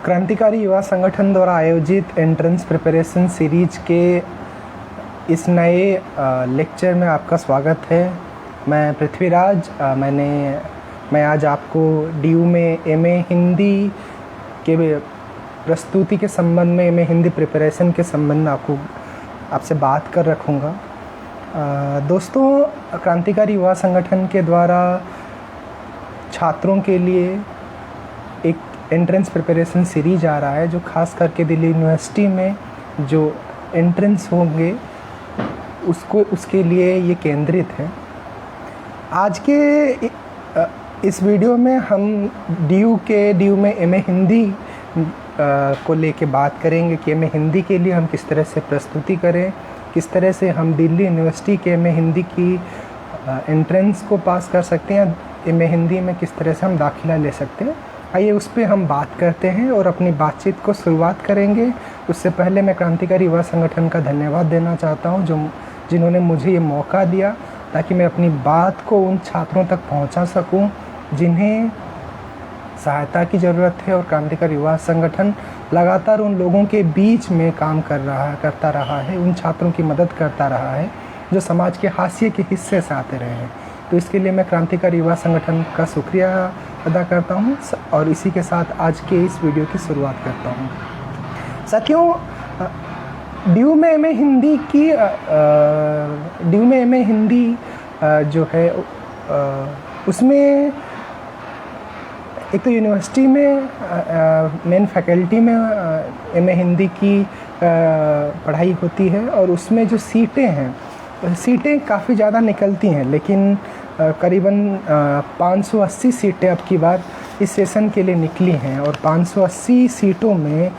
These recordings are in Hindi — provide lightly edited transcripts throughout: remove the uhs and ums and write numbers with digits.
क्रांतिकारी युवा संगठन द्वारा आयोजित एंट्रेंस प्रिपरेशन सीरीज के इस नए लेक्चर में आपका स्वागत है। मैं पृथ्वीराज मैं आज आपको डीयू में एमए हिंदी के प्रस्तुति के संबंध में, एमए हिंदी प्रिपरेशन के संबंध में आपसे बात कर रखूँगा। दोस्तों, क्रांतिकारी युवा संगठन के द्वारा छात्रों के लिए एक एंट्रेंस प्रिपरेशन सीरीज आ रहा है, जो खास करके दिल्ली यूनिवर्सिटी में जो एंट्रेंस होंगे उसके लिए ये केंद्रित है। आज के इस वीडियो में हम डीयू में एमए हिंदी को लेके बात करेंगे कि एमए हिंदी के लिए हम किस तरह से प्रस्तुति करें, किस तरह से हम दिल्ली यूनिवर्सिटी के एमए हिंदी की एंट्रेंस को पास कर सकते हैं, एमए हिंदी में किस तरह से हम दाखिला ले सकते हैं। आइए उस पर हम बात करते हैं और अपनी बातचीत को शुरुआत करेंगे। उससे पहले मैं क्रांतिकारी युवा संगठन का धन्यवाद देना चाहता हूं, जिन्होंने मुझे ये मौका दिया ताकि मैं अपनी बात को उन छात्रों तक पहुंचा सकूं जिन्हें सहायता की ज़रूरत है। और क्रांतिकारी युवा संगठन लगातार उन लोगों के बीच में काम करता रहा है, उन छात्रों की मदद करता रहा है जो समाज के हाशिए के हिस्से से आते रहे हैं। तो इसके लिए मैं क्रांतिकारी युवा संगठन का शुक्रिया अदा करता हूं और इसी के साथ आज के इस वीडियो की शुरुआत करता हूं। साथियों, डीयू में एमए हिंदी जो है उसमें एक तो यूनिवर्सिटी में मेन फैकल्टी में एमए हिंदी की पढ़ाई होती है और उसमें जो सीटें काफ़ी ज़्यादा निकलती हैं, लेकिन करीबन 580 सीटें अब की बार इस सेशन के लिए निकली हैं। और 580 सीटों में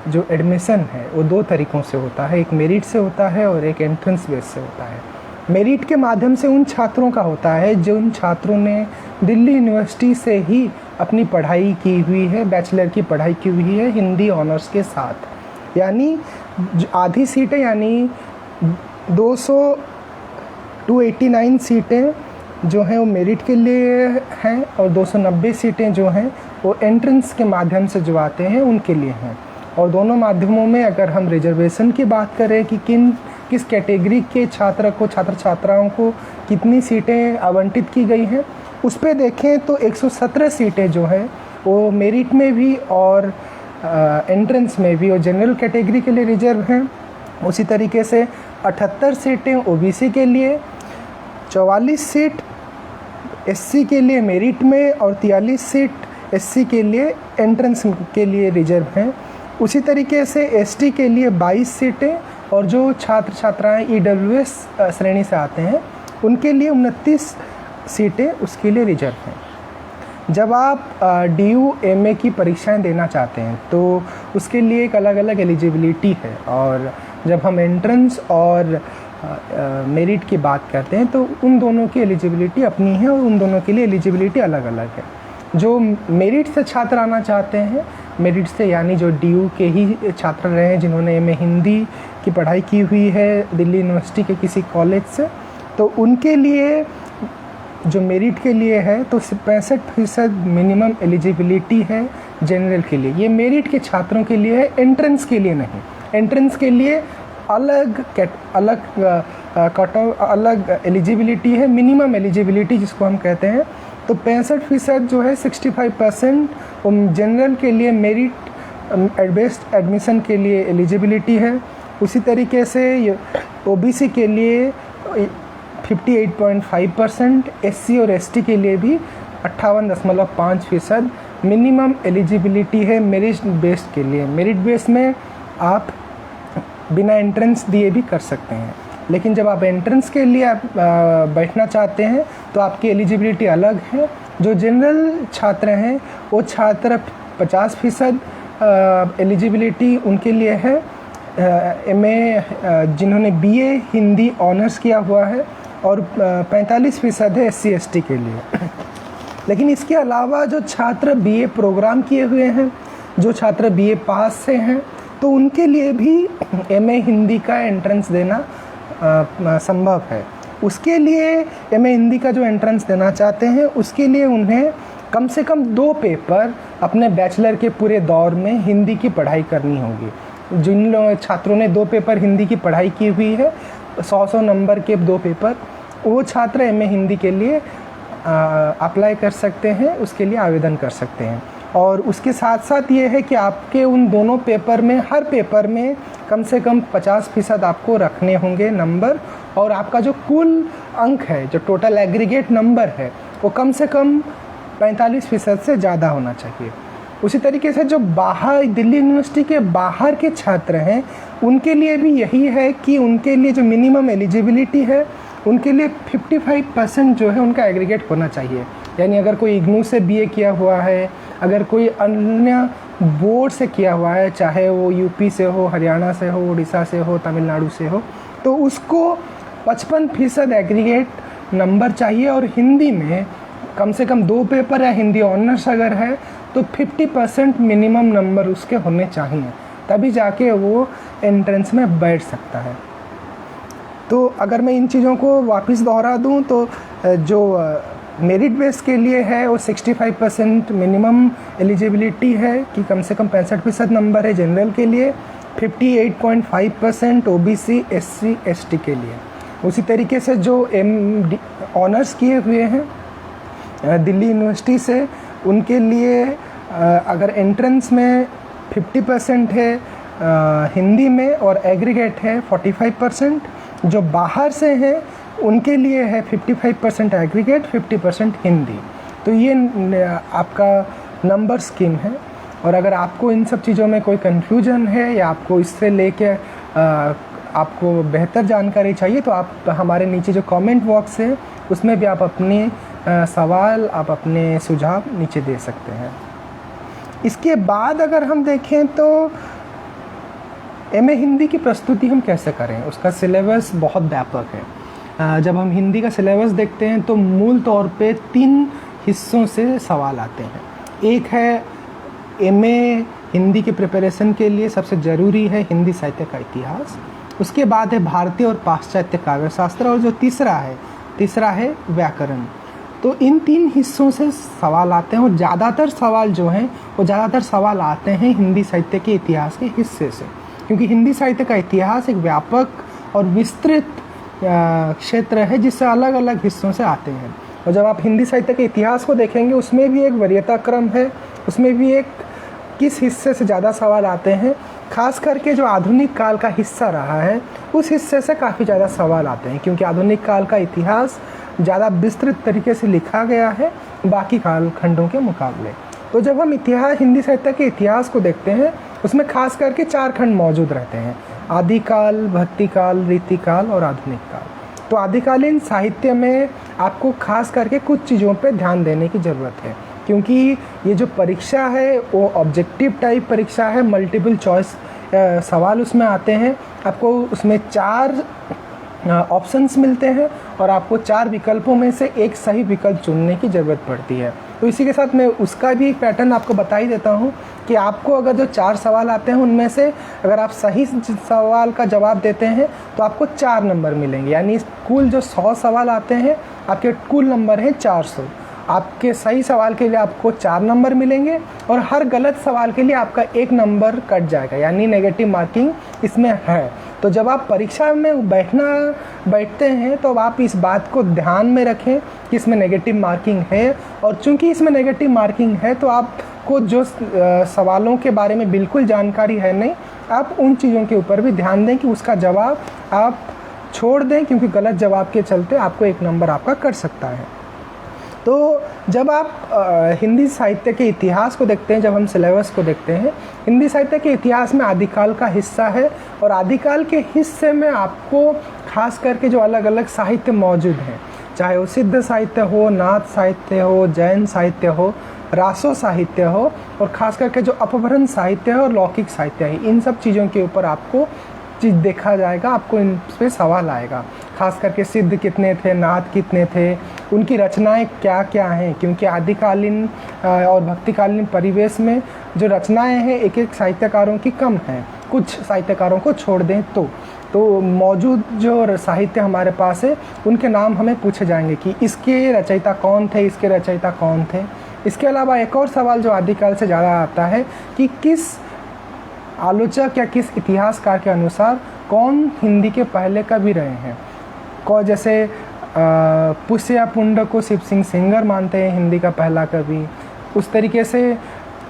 जो एडमिशन है वो दो तरीक़ों से होता है, एक मेरिट से होता है और एक एंट्रेंस बेस से होता है। मेरिट के माध्यम से उन छात्रों का होता है जो उन छात्रों ने दिल्ली यूनिवर्सिटी से ही अपनी पढ़ाई की हुई है, बैचलर की पढ़ाई की हुई है हिंदी ऑनर्स के साथ। यानी आधी सीटें यानी 289 सीटें जो हैं वो मेरिट के लिए हैं और 290 सीटें जो हैं वो एंट्रेंस के माध्यम से जो आते हैं उनके लिए हैं। और दोनों माध्यमों में अगर हम रिजर्वेशन की बात करें कि किस कैटेगरी के छात्र छात्राओं को कितनी सीटें आवंटित की गई हैं, उस पे देखें तो 117 सीटें जो हैं वो मेरिट में भी और एंट्रेंस में भी और जनरल कैटेगरी के लिए रिजर्व हैं। उसी तरीके से 78 सीटें ओबीसी के लिए, 44 सीट एससी के लिए मेरिट में और 43 सीट एससी के लिए एंट्रेंस के लिए रिजर्व हैं। उसी तरीके से एसटी के लिए 22 सीटें और जो छात्राएं ईडब्ल्यूएस श्रेणी से आते हैं उनके लिए 29 सीटें उसके लिए रिजर्व हैं। जब आप डीयू एमए की परीक्षाएं देना चाहते हैं तो उसके लिए एक अलग अलग एलिजिबिलिटी है, और जब हम एंट्रेंस और मेरिट की बात करते हैं तो उन दोनों की एलिजिबिलिटी अपनी है और उन दोनों के लिए एलिजिबिलिटी अलग अलग है। जो मेरिट से छात्र आना चाहते हैं, मेरिट से यानी जो डीयू के ही छात्र रहे हैं जिन्होंने एमए हिंदी की पढ़ाई की हुई है दिल्ली यूनिवर्सिटी के किसी कॉलेज से, तो उनके लिए जो मेरिट के लिए है तो 65% मिनिमम एलिजिबिलिटी है जनरल के लिए। ये मेरिट के छात्रों के लिए है, एंट्रेंस के लिए नहीं। एंट्रेंस के लिए अलग एलिजिबिलिटी है, मिनिमम एलिजिबिलिटी जिसको हम कहते हैं। तो 65% जो है 65% जनरल के लिए मेरिट बेस्ड एडमिशन के लिए एलिजिबिलिटी है। उसी तरीके से ओबीसी के लिए 58.5%, एससी और एसटी के लिए भी 58.5% मिनिमम एलिजिबिलिटी है मेरिट बेस्ड के लिए। मेरिट बेस में आप बिना एंट्रेंस दिए भी कर सकते हैं, लेकिन जब आप एंट्रेंस के लिए बैठना चाहते हैं तो आपकी एलिजिबिलिटी अलग है। जो जनरल छात्र हैं वो छात्र 50% एलिजिबिलिटी उनके लिए है, एमए जिन्होंने बीए हिंदी ऑनर्स किया हुआ है, और 45% है एससी एसटी के लिए। लेकिन इसके अलावा जो छात्र बीए प्रोग्राम किए हुए हैं, जो छात्र बीए पास से हैं, तो उनके लिए भी एमए हिंदी का एंट्रेंस देना संभव है। उसके लिए एमए हिंदी का जो एंट्रेंस देना चाहते हैं उसके लिए उन्हें कम से कम 2 पेपर अपने बैचलर के पूरे दौर में हिंदी की पढ़ाई करनी होगी। जिन छात्रों ने 2 पेपर हिंदी की पढ़ाई की हुई है, 100 नंबर के 2 पेपर, वो छात्र एमए हिंदी के लिए अप्लाई कर सकते हैं, उसके लिए आवेदन कर सकते हैं। और उसके साथ साथ ये है कि आपके उन दोनों पेपर में, हर पेपर में कम से कम 50% आपको रखने होंगे नंबर, और आपका जो कुल अंक है, जो टोटल एग्रीगेट नंबर है, वो कम से कम 45% से ज़्यादा होना चाहिए। उसी तरीके से जो बाहर, दिल्ली यूनिवर्सिटी के बाहर के छात्र हैं, उनके लिए भी यही है कि उनके लिए जो मिनिमम एलिजिबिलिटी है, उनके लिए 55% जो है उनका एग्रीगेट होना चाहिए। यानी अगर कोई इग्नू से बीए किया हुआ है, अगर कोई अन्य बोर्ड से किया हुआ है, चाहे वो यूपी से हो, हरियाणा से हो, उड़ीसा से हो, तमिलनाडु से हो, तो उसको 55% एग्रीगेट नंबर चाहिए। और हिंदी में कम से कम 2 पेपर या हिंदी ऑनर्स अगर है तो 50% मिनिमम नंबर उसके होने चाहिए, तभी जाके वो एंट्रेंस में बैठ सकता है। तो अगर मैं इन चीज़ों को वापस दोहरा दूं तो जो मेरिट बेस के लिए है वो 65% मिनिमम एलिजिबिलिटी है कि कम से कम 65% नंबर है जनरल के लिए, 58.5% ओबीसी एससी एसटी के लिए। उसी तरीके से जो ऑनर्स किए हुए हैं दिल्ली यूनिवर्सिटी से, उनके लिए अगर एंट्रेंस में 50% है हिंदी में और एग्रीगेट है 45%, जो बाहर से हैं उनके लिए है 55% एग्रीगेट, 50% हिंदी। तो ये आपका नंबर स्कीम है। और अगर आपको इन सब चीज़ों में कोई कन्फ्यूजन है या आपको इससे लेके आपको बेहतर जानकारी चाहिए, तो आप हमारे नीचे जो कमेंट बॉक्स है उसमें भी आप अपने सवाल, आप अपने सुझाव नीचे दे सकते हैं। इसके बाद अगर हम देखें तो एमए हिंदी की प्रस्तुति हम कैसे करें, उसका सिलेबस बहुत व्यापक है। जब हम हिंदी का सिलेबस देखते हैं तो मूल तौर पे 3 हिस्सों से सवाल आते हैं। एक है एमए हिंदी के प्रिपरेशन के लिए सबसे ज़रूरी है हिंदी साहित्य का इतिहास, उसके बाद है भारतीय और पाश्चात्य काव्य शास्त्र, और जो तीसरा है व्याकरण। तो इन 3 हिस्सों से सवाल आते हैं, और ज़्यादातर सवाल जो हैं वो आते हैं हिंदी साहित्य के इतिहास के हिस्से से, क्योंकि हिंदी साहित्य का इतिहास एक व्यापक और विस्तृत क्षेत्र है जिससे अलग अलग हिस्सों से आते हैं। और जब आप हिंदी साहित्य के इतिहास को देखेंगे उसमें भी एक वरीयता क्रम है, उसमें भी एक किस हिस्से से ज़्यादा सवाल आते हैं। खास करके जो आधुनिक काल का हिस्सा रहा है उस हिस्से से काफ़ी ज़्यादा सवाल आते हैं, क्योंकि आधुनिक काल का इतिहास ज़्यादा विस्तृत तरीके से लिखा गया है बाकी कालखंडों के मुकाबले। तो जब हम हिंदी साहित्य के इतिहास को देखते हैं उसमें खास करके 4 खंड मौजूद रहते हैं: आदिकाल, भक्तिकाल, रीतिकाल और आधुनिक काल। तो आदिकालीन साहित्य में आपको खास करके कुछ चीज़ों पे ध्यान देने की ज़रूरत है, क्योंकि ये जो परीक्षा है वो ऑब्जेक्टिव टाइप परीक्षा है, मल्टीपल चॉइस सवाल उसमें आते हैं। आपको उसमें 4 ऑप्शंस मिलते हैं और आपको 4 विकल्पों में से एक सही विकल्प चुनने की ज़रूरत पड़ती है। तो इसी के साथ मैं उसका भी एक पैटर्न आपको बता ही देता हूँ कि आपको अगर जो 4 सवाल आते हैं उनमें से अगर आप सही सवाल का जवाब देते हैं तो आपको 4 नंबर मिलेंगे। यानी कुल जो 100 सवाल आते हैं आपके कुल नंबर हैं 400। आपके सही सवाल के लिए आपको 4 नंबर मिलेंगे और हर गलत सवाल के लिए आपका 1 नंबर कट जाएगा, यानी नेगेटिव मार्किंग इसमें है। तो जब आप परीक्षा में बैठते हैं तो आप इस बात को ध्यान में रखें कि इसमें नेगेटिव मार्किंग है, और चूंकि इसमें नेगेटिव मार्किंग है तो आपको जो सवालों के बारे में बिल्कुल जानकारी है नहीं, आप उन चीज़ों के ऊपर भी ध्यान दें कि उसका जवाब आप छोड़ दें, क्योंकि गलत जवाब के चलते आपको 1 नंबर आपका कट सकता है। तो जब आप हिंदी साहित्य के इतिहास को देखते हैं, जब हम सिलेबस को देखते हैं, हिंदी साहित्य के इतिहास में आदिकाल का हिस्सा है, और आदिकाल के हिस्से में आपको खास करके जो अलग अलग साहित्य मौजूद हैं, चाहे वो सिद्ध साहित्य हो, नाथ साहित्य हो, जैन साहित्य हो, रासो साहित्य हो, और खास करके जो अपभ्रंश साहित्य है और लौकिक साहित्य है, इन सब चीज़ों के ऊपर आपको चीज़ देखा जाएगा, आपको इन पे सवाल आएगा। खास करके सिद्ध कितने थे, नाथ कितने थे, उनकी रचनाएं क्या क्या हैं, क्योंकि आदिकालीन और भक्तिकालीन परिवेश में जो रचनाएं हैं एक एक साहित्यकारों की कम हैं, कुछ साहित्यकारों को छोड़ दें तो मौजूद जो साहित्य हमारे पास है उनके नाम हमें पूछे जाएंगे कि इसके रचयिता कौन थे, इसके रचयिता कौन थे। इसके अलावा एक और सवाल जो आदिकाल से ज़्यादा आता है कि किस आलोचक या किस इतिहासकार के अनुसार कौन हिंदी के पहले कवि रहे हैं। जैसे पुष्य या पुंड को शिव सिंह सेंगर मानते हैं हिंदी का पहला कवि। उस तरीके से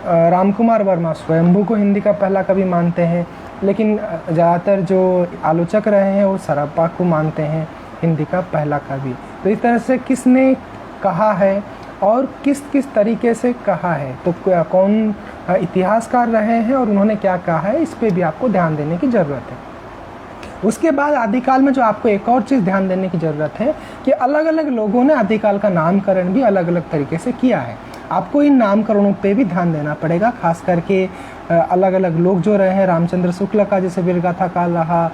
रामकुमार वर्मा स्वयंभू को हिंदी का पहला कवि मानते हैं, लेकिन ज़्यादातर जो आलोचक रहे हैं वो सरप्पा को मानते हैं हिंदी का पहला कवि। तो इस तरह से किसने कहा है और किस किस तरीके से कहा है, तो कौन इतिहासकार रहे हैं और उन्होंने क्या कहा है, इस पे भी आपको ध्यान देने की ज़रूरत है। उसके बाद आदिकाल में जो आपको एक और चीज़ ध्यान देने की ज़रूरत है कि अलग अलग लोगों ने आदिकाल का नामकरण भी अलग अलग तरीके से किया है। आपको इन नामकरणों पे भी ध्यान देना पड़ेगा, खास करके अलग अलग लोग जो रहे हैं। रामचंद्र शुक्ल का जैसे वीरगाथा काल रहा,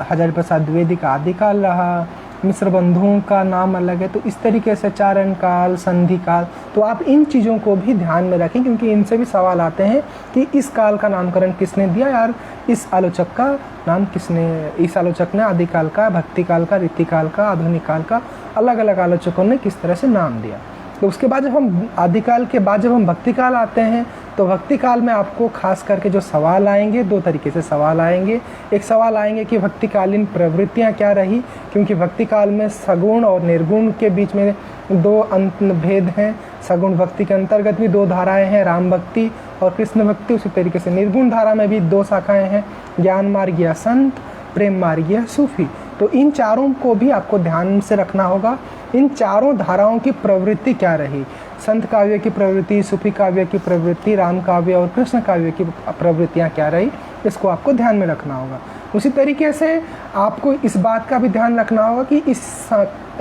हजारी प्रसाद द्विवेदी का आदिकाल रहा, मिश्र बंधुओं का नाम अलग है। तो इस तरीके से चारण काल, संधि काल, तो आप इन चीज़ों को भी ध्यान में रखें, क्योंकि इनसे भी सवाल आते हैं कि इस काल का नामकरण किसने दिया यार, इस आलोचक का नाम किसने, इस आलोचक ने आदिकाल का, भक्ति काल का, रीतिकाल का, आधुनिक काल का, अलग अलग आलोचकों ने किस तरह से नाम दिया। तो उसके बाद जब हम आदिकाल के बाद जब हम भक्ति काल आते हैं, तो भक्ति काल में आपको खास करके जो सवाल आएंगे, दो तरीके से सवाल आएंगे। एक सवाल आएंगे कि भक्तिकालीन प्रवृत्तियां क्या रही, क्योंकि भक्ति काल में सगुण और निर्गुण के बीच में दो भेद हैं। सगुण भक्ति के अंतर्गत भी दो धाराएं हैं, राम भक्ति और कृष्ण भक्ति। उसी तरीके से निर्गुण धारा में भी दो शाखाएं हैं, ज्ञान मार्गीय संत, प्रेम मार्गीय सूफी। तो इन चारों को भी आपको ध्यान से रखना होगा। इन चारों धाराओं की प्रवृत्ति क्या रही, संत काव्य की प्रवृत्ति, सूफी काव्य की प्रवृत्ति, राम काव्य और कृष्ण काव्य की प्रवृत्तियाँ क्या रही, इसको आपको ध्यान में रखना होगा। उसी तरीके से आपको इस बात का भी ध्यान रखना होगा कि इस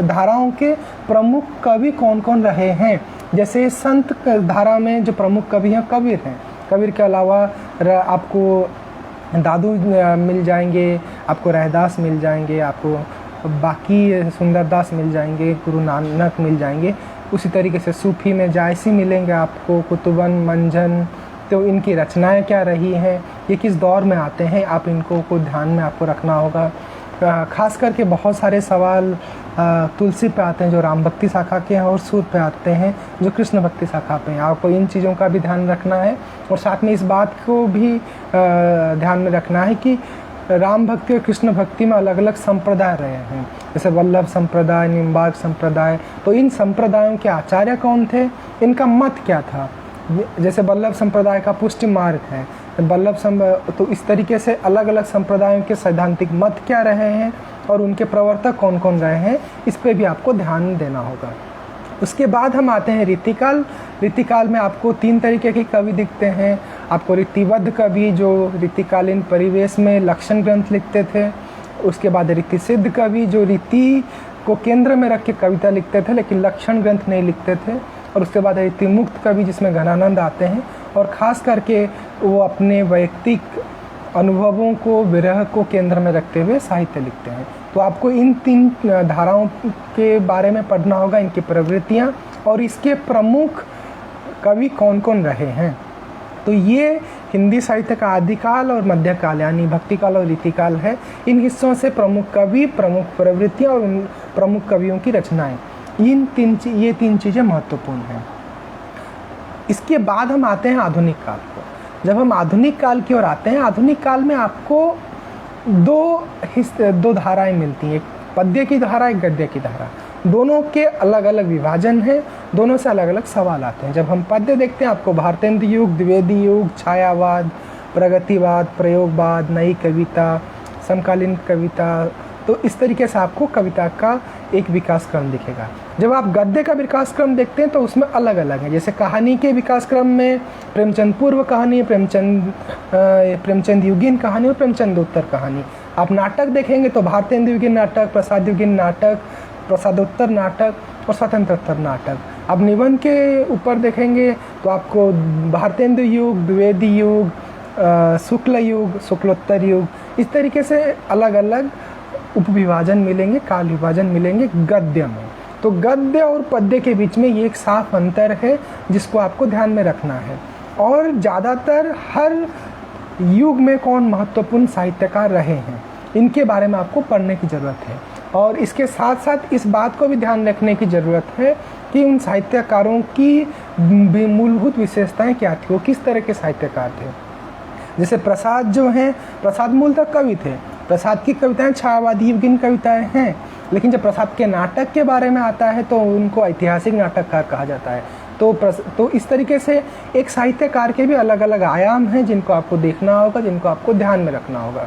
धाराओं के प्रमुख कवि कौन कौन रहे हैं। जैसे संत धारा में जो प्रमुख कवि हैं, कबीर हैं। कबीर के अलावा आपको दादू मिल जाएंगे, आपको रहदास मिल जाएंगे, आपको बाकी सुंदरदास मिल जाएंगे, गुरु नानक मिल जाएंगे। उसी तरीके से सूफी में जायसी मिलेंगे आपको, कुतुबन, मंजन। तो इनकी रचनाएं क्या रही हैं, ये किस दौर में आते हैं, आप इनको को ध्यान में आपको रखना होगा। खास करके बहुत सारे सवाल तुलसी पे आते हैं जो राम भक्ति शाखा के हैं, और सूर पे आते हैं जो कृष्ण भक्ति शाखा पे हैं। आपको इन चीज़ों का भी ध्यान रखना है, और साथ में इस बात को भी ध्यान में रखना है कि राम भक्ति और कृष्ण भक्ति में अलग अलग संप्रदाय रहे हैं, जैसे वल्लभ संप्रदाय, निम्बार्क संप्रदाय। तो इन संप्रदायों के आचार्य कौन थे, इनका मत क्या था। जैसे वल्लभ संप्रदाय का पुष्टि मार्ग है, तो इस तरीके से अलग अलग संप्रदायों के सैद्धांतिक मत क्या रहे हैं और उनके प्रवर्तक कौन कौन रहे हैं, इस पे भी आपको ध्यान देना होगा। उसके बाद हम आते हैं रीतिकाल। रीतिकाल में आपको तीन तरीके के कवि दिखते हैं। आपको रीतिबद्ध कवि जो रीतिकालीन परिवेश में लक्षण ग्रंथ लिखते थे। उसके बाद रीति सिद्ध कवि जो रीति को केंद्र में रख के कविता लिखते थे लेकिन लक्षण ग्रंथ नहीं लिखते थे। और उसके बाद रीति मुक्त कवि जिसमें घनानंद आते हैं, और ख़ास करके वो अपने वैयक्तिक अनुभवों को, विरह को केंद्र में रखते हुए साहित्य लिखते हैं। तो आपको इन तीन धाराओं के बारे में पढ़ना होगा, इनकी प्रवृत्तियाँ और इसके प्रमुख कवि कौन कौन रहे हैं। तो ये हिंदी साहित्य का आदिकाल और मध्यकाल यानी भक्तिकाल और रीतिकाल है। इन हिस्सों से प्रमुख कवि, प्रमुख प्रवृत्तियाँ और उन प्रमुख कवियों की रचनाएं, ये तीन चीज़ें महत्वपूर्ण हैं। इसके बाद हम आते हैं आधुनिक काल को। जब हम आधुनिक काल की ओर आते हैं, आधुनिक काल में आपको दो धाराएं मिलती हैं, एक पद्य की धारा, एक गद्य की धारा। दोनों के अलग अलग विभाजन हैं, दोनों से अलग अलग सवाल आते हैं। जब हम पद्य देखते हैं, आपको भारतेंदु युग, द्विवेदी युग, छायावाद, प्रगतिवाद, प्रयोगवाद, नई कविता, समकालीन कविता, तो इस तरीके से आपको कविता का एक विकास क्रम दिखेगा। जब आप गद्य का विकास क्रम देखते हैं तो उसमें अलग अलग है। जैसे कहानी के विकास क्रम में प्रेमचंद पूर्व कहानी, प्रेमचंद युगीन कहानी और प्रेमचंद उत्तर कहानी। आप नाटक देखेंगे तो भारतेंदु युगीन नाटक, प्रसाद युगीन नाटक, प्रसादोत्तर नाटक और स्वतंत्रोत्तर नाटक। अब निबंध के ऊपर देखेंगे तो आपको भारतेंदु युग, द्विवेदी युग, शुक्ल युग, शुक्लोत्तर युग, इस तरीके से अलग अलग उपविभाजन मिलेंगे, काल विभाजन मिलेंगे गद्य में। तो गद्य और पद्य के बीच में ये एक साफ अंतर है जिसको आपको ध्यान में रखना है। और ज़्यादातर हर युग में कौन महत्वपूर्ण साहित्यकार रहे हैं, इनके बारे में आपको पढ़ने की ज़रूरत है। और इसके साथ साथ इस बात को भी ध्यान रखने की ज़रूरत है कि उन साहित्यकारों की मूलभूत विशेषताएं क्या थी, वो किस तरह के साहित्यकार थे। जैसे प्रसाद जो हैं, प्रसाद मूलतः कवि थे, प्रसाद की कविताएं छायावादी युगीन कविताएं हैं, लेकिन जब प्रसाद के नाटक के बारे में आता है तो उनको ऐतिहासिक नाटककार कहा जाता है। तो इस तरीके से एक साहित्यकार के भी अलग अलग आयाम हैं जिनको आपको देखना होगा, जिनको आपको ध्यान में रखना होगा।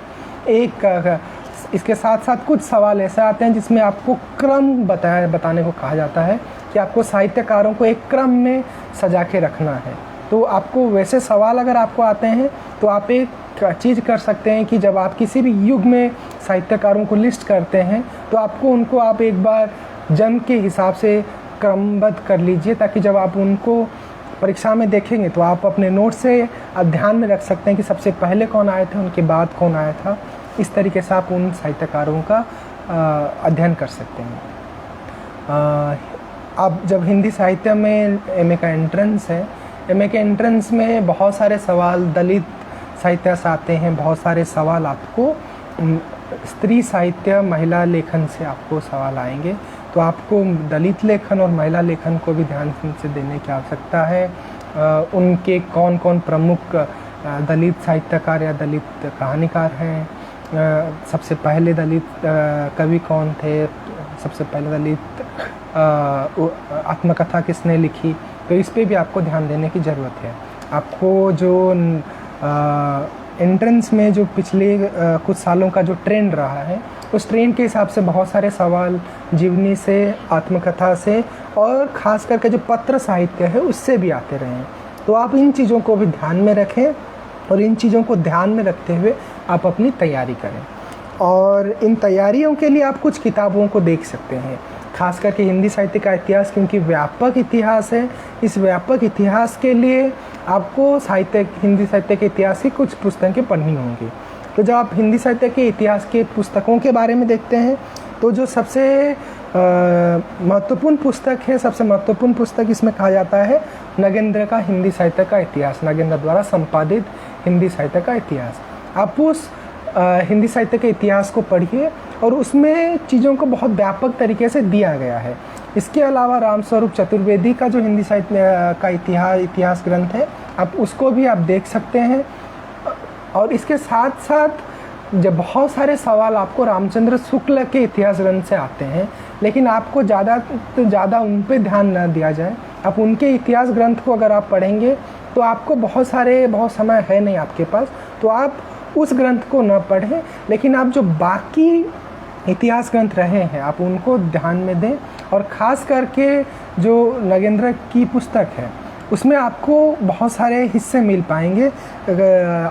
इसके साथ साथ कुछ सवाल ऐसे आते हैं जिसमें आपको क्रम बताने को कहा जाता है कि आपको साहित्यकारों को एक क्रम में सजा के रखना है। तो आपको वैसे सवाल अगर आपको आते हैं तो आप एक चीज़ कर सकते हैं कि जब आप किसी भी युग में साहित्यकारों को लिस्ट करते हैं तो उनको आप एक बार जन्म के हिसाब से क्रमबद्ध कर लीजिए, ताकि जब आप उनको परीक्षा में देखेंगे तो आप अपने नोट से ध्यान में रख सकते हैं कि सबसे पहले कौन आए थे, उनके बाद कौन आया था। इस तरीके से आप उन साहित्यकारों का अध्ययन कर सकते हैं। अब जब हिंदी साहित्य में एमए का एंट्रेंस है, एमए के एंट्रेंस में बहुत सारे सवाल दलित साहित्य से आते हैं, बहुत सारे सवाल आपको स्त्री साहित्य महिला लेखन से आपको सवाल आएंगे। तो आपको दलित लेखन और महिला लेखन को भी ध्यान से देने की आवश्यकता है। उनके कौन कौन प्रमुख दलित साहित्यकार या दलित कहानीकार हैं, सबसे पहले दलित कवि कौन थे, सबसे पहले दलित आत्मकथा किसने लिखी, तो इस पे भी आपको ध्यान देने की ज़रूरत है। आपको जो एंट्रेंस में जो पिछले कुछ सालों का जो ट्रेंड रहा है, उस ट्रेंड के हिसाब से बहुत सारे सवाल जीवनी से, आत्मकथा से और ख़ास करके जो पत्र साहित्य है उससे भी आते रहे हैं। तो आप इन चीज़ों को भी ध्यान में रखें और इन चीज़ों को ध्यान में रखते हुए आप अपनी तैयारी करें। और इन तैयारियों के लिए आप कुछ किताबों को देख सकते हैं, खास करके हिंदी साहित्य का इतिहास, क्योंकि व्यापक इतिहास है। इस व्यापक इतिहास के लिए आपको हिंदी साहित्य के इतिहास की कुछ पुस्तकें पढ़नी होंगी। तो जब आप हिंदी साहित्य के इतिहास के पुस्तकों के बारे में देखते हैं तो जो सबसे महत्वपूर्ण पुस्तक है, सबसे महत्वपूर्ण पुस्तक इसमें कहा जाता है नगेंद्र का हिंदी साहित्य का इतिहास, नगेंद्र द्वारा संपादित हिंदी साहित्य का इतिहास। आप उस हिंदी साहित्य के इतिहास को पढ़िए और उसमें चीज़ों को बहुत व्यापक तरीके से दिया गया है। इसके अलावा रामस्वरूप चतुर्वेदी का जो हिंदी साहित्य का इतिहास ग्रंथ है, आप उसको भी आप देख सकते हैं। और इसके साथ साथ जब बहुत सारे सवाल आपको रामचंद्र शुक्ल के इतिहास ग्रंथ से आते हैं, लेकिन आपको ज़्यादा उन पे ध्यान न दिया जाए। आप उनके इतिहास ग्रंथ को अगर आप पढ़ेंगे तो आपको बहुत समय है नहीं आपके पास, तो आप उस ग्रंथ को न पढ़ें, लेकिन आप जो बाकी इतिहास ग्रंथ रहे हैं आप उनको ध्यान में दें। और ख़ास करके जो नगेंद्र की पुस्तक है उसमें आपको बहुत सारे हिस्से मिल पाएंगे।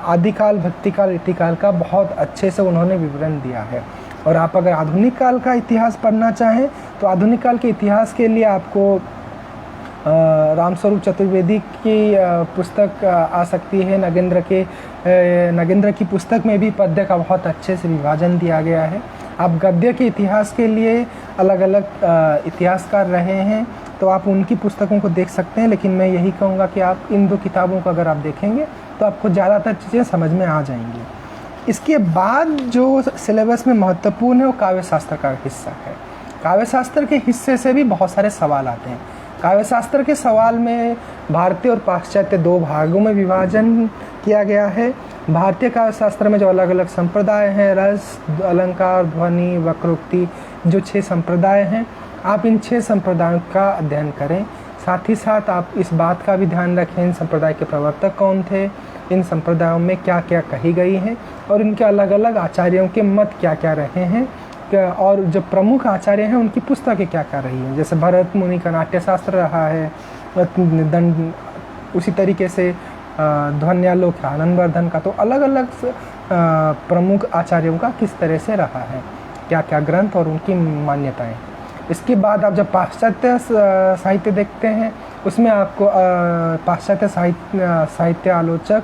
आदिकाल, भक्तिकाल, रीतिकाल का बहुत अच्छे से उन्होंने विवरण दिया है। और आप अगर आधुनिक काल का इतिहास पढ़ना चाहें तो आधुनिक काल के इतिहास के लिए आपको रामस्वरूप चतुर्वेदी की पुस्तक आ सकती है। नगेंद्र की पुस्तक में भी पद्य का बहुत अच्छे से विभाजन दिया गया है। आप गद्य के इतिहास के लिए अलग अलग इतिहासकार रहे हैं, तो आप उनकी पुस्तकों को देख सकते हैं। लेकिन मैं यही कहूँगा कि आप इन दो किताबों को अगर आप देखेंगे तो आपको ज़्यादातर चीज़ें समझ में आ जाएंगी। इसके बाद जो सिलेबस में महत्वपूर्ण है वो काव्य शास्त्र का हिस्सा है। काव्य शास्त्र के हिस्से से भी बहुत सारे सवाल आते हैं। काव्य शास्त्र के सवाल में भारतीय और पाश्चात्य दो भागों में विभाजन किया गया है। भारतीय काव्य शास्त्र में जो अलग अलग संप्रदाय हैं, रस, अलंकार, ध्वनि, वक्रोक्ति, जो 6 संप्रदाय हैं, आप इन 6 संप्रदायों का अध्ययन करें। साथ ही साथ आप इस बात का भी ध्यान रखें इन संप्रदाय के प्रवर्तक कौन थे, इन संप्रदायों में क्या क्या कही गई है और इनके अलग अलग आचार्यों के मत क्या क्या रहे हैं, और जो प्रमुख आचार्य हैं उनकी पुस्तकें क्या क्या रही हैं। जैसे भरत मुनि का नाट्यशास्त्र रहा है, उसी तरीके से ध्वन्यालोक आनंदवर्धन का, तो अलग अलग प्रमुख आचार्यों का किस तरह से रहा है, क्या क्या ग्रंथ और उनकी मान्यताएं। इसके बाद आप जब पाश्चात्य साहित्य देखते हैं उसमें आपको पाश्चात्य साहित्य आलोचक,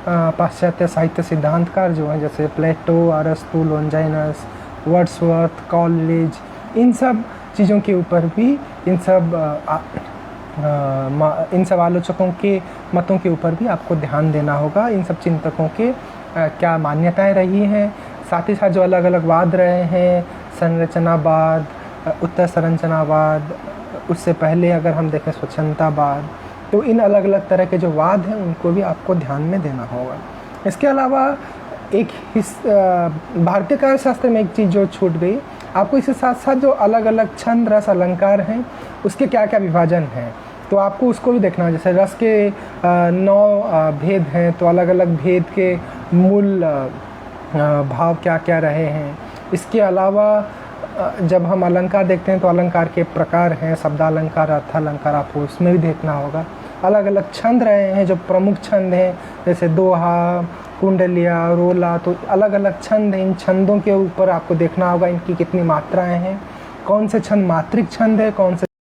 पाश्चात्य साहित्य सिद्धांतकार जो हैं, जैसे प्लेटो, अरस्तु, लॉन्जाइनस, वर्ड्सवर्थ, कॉलेज, इन सब चीज़ों के ऊपर भी इन सब आलोचकों के मतों के ऊपर भी आपको ध्यान देना होगा। इन सब चिंतकों के क्या मान्यताएं रही हैं, साथ ही साथ जो अलग अलग वाद रहे हैं, संरचनावाद, उत्तर संरचनावाद, उससे पहले अगर हम देखें स्वच्छंदतावाद, तो इन अलग अलग तरह के जो वाद हैं उनको भी आपको ध्यान में देना होगा। इसके अलावा एक भारतीय काव्यशास्त्र में एक चीज़ जो छूट गई, आपको इसके साथ साथ जो अलग अलग छंद, रस, अलंकार हैं उसके क्या क्या विभाजन हैं, तो आपको उसको भी देखना है। जैसे रस के 9 भेद हैं, तो अलग अलग भेद के मूल भाव क्या क्या रहे हैं। इसके अलावा जब हम अलंकार देखते हैं तो अलंकार के प्रकार हैं, शब्दालंकार, अर्थालंकार, आपको उसमें भी देखना होगा। अलग अलग छंद रहे हैं जो प्रमुख छंद हैं, जैसे दोहा, कुंडलिया, रोला, तो अलग अलग छंद हैं। इन छंदों के ऊपर आपको देखना होगा इनकी कितनी मात्राएं हैं, कौन से छंद मात्रिक छंद है, कौन से